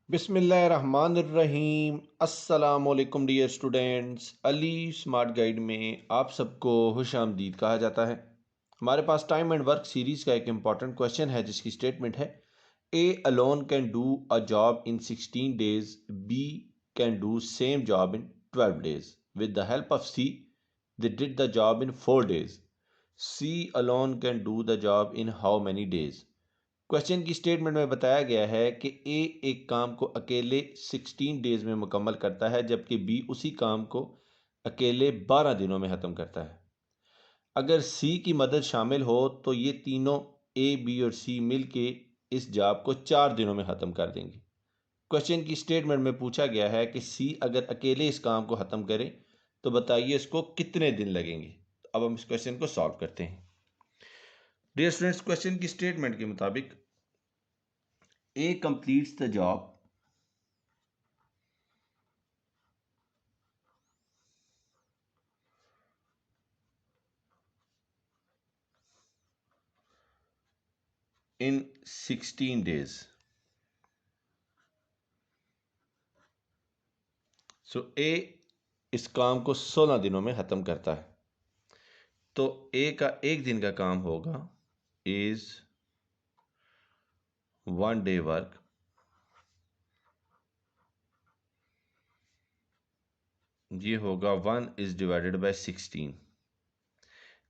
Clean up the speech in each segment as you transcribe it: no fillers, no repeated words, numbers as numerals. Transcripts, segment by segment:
बिस्मिल्लाहिर्रहमानिर्रहीम। अस्सलामुअलैकुम dear students. Ali smart guide में आप सबको खुश आमदीद कहा जाता है। हमारे पास टाइम एंड वर्क सीरीज़ का एक इम्पॉर्टेंट क्वेश्चन है जिसकी स्टेटमेंट है A alone can do a job in 16 days, B can do same job in 12 days. With the help of C they did the job in 4 days. C alone can do the job in how many days. Question की statement में बताया गया है कि ए एक काम को अकेले 16 डेज में मुकम्मल करता है जबकि बी उसी काम को अकेले 12 दिनों में ख़त्म करता है। अगर सी की मदद शामिल हो तो ये तीनों ए बी और सी मिल के इस जॉब को 4 दिनों में ख़त्म कर देंगे। क्वेश्चन की स्टेटमेंट में पूछा गया है कि सी अगर अकेले इस काम को ख़त्म करे तो बताइए इसको कितने दिन लगेंगे। अब हम इस क्वेश्चन को सॉल्व करते हैं। डियर स्टूडेंट्स, क्वेश्चन की स्टेटमेंट के मुताबिक A completes the job in 16 days. So A इस काम को 16 दिनों में ख़त्म करता है। तो A का एक दिन का काम होगा is 1 day work ये होगा 1 is divided by 16।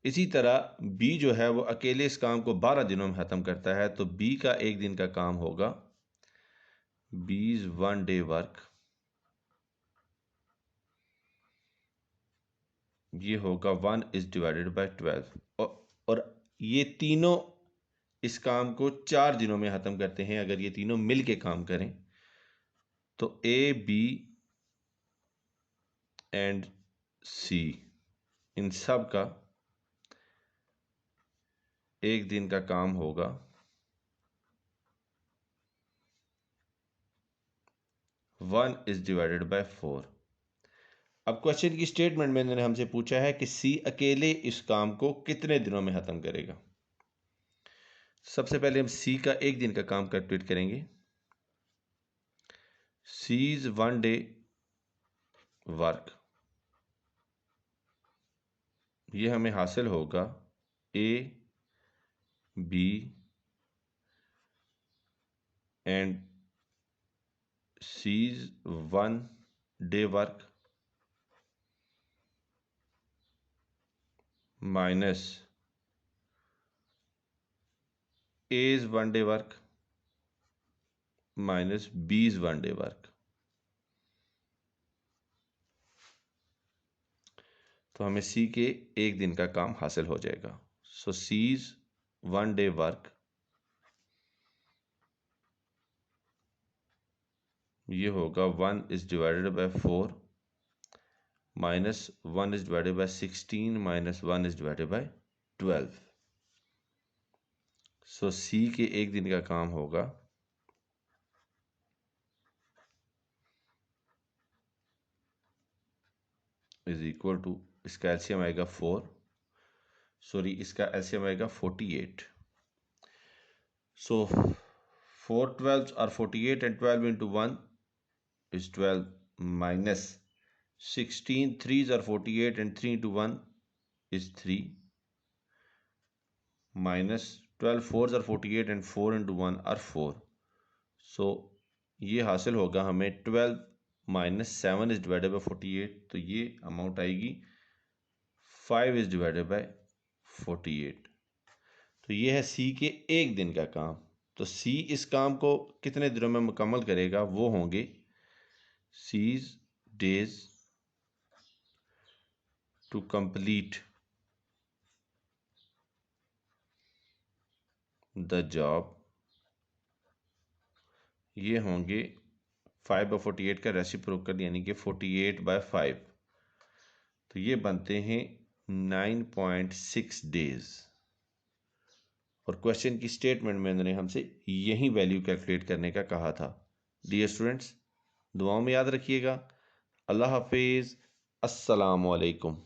इसी तरह B जो है वो अकेले इस काम को 12 दिनों में ख़त्म करता है तो B का एक दिन का काम होगा B's 1 day work ये होगा 1 is divided by 12। और ये तीनों इस काम को 4 दिनों में ख़त्म करते हैं। अगर ये तीनों मिल के काम करें तो ए बी एंड सी इन सब का एक दिन का काम होगा 1 is divided by 4। अब क्वेश्चन की स्टेटमेंट में इन्होंने हमसे पूछा है कि सी अकेले इस काम को कितने दिनों में ख़त्म करेगा। सबसे पहले हम सी का एक दिन का काम कैलकुलेट करेंगे। सीज 1 डे वर्क ये हमें हासिल होगा A B and C's 1 day work minus A's 1 day work minus B's 1 day work. तो हमें C के एक दिन का काम हासिल हो जाएगा। सो C's 1 day वर्क ये होगा 1 is divided by 4 minus 1 is divided by 16 minus 1 is divided by 12। So C के एक दिन का काम होगा इज इक्वल टू, इसका एलसीएम आएगा 4, सॉरी इसका एलसीएम आएगा 48। सो 4 12s are 48 and 12 into 1 is 12 minus 16 3s are 48 and 3 into 1 is 3 minus 12 4s are 48 and 4 into 1 are 4। सो ये हासिल होगा हमें 12 माइनस 7 इज डिवाइडेड बाई 48। तो ये अमाउंट आएगी 5 इज डिवाइडेड बाई 48। तो ये है सी के एक दिन का काम। तो सी इस काम को कितने दिनों में मुकम्मल करेगा, वो होंगे C's days to complete the job ये होंगे 5/48 का रेसिप्रोकल यानी कि 48/5। तो ये बनते हैं 9.6 डेज। और क्वेश्चन की स्टेटमेंट में उन्होंने हमसे यही वैल्यू कैलकुलेट करने का कहा था। डियर स्टूडेंट्स, दुआओं में याद रखिएगा। अल्लाह हाफिज़। अस्सलामु अलैकुम।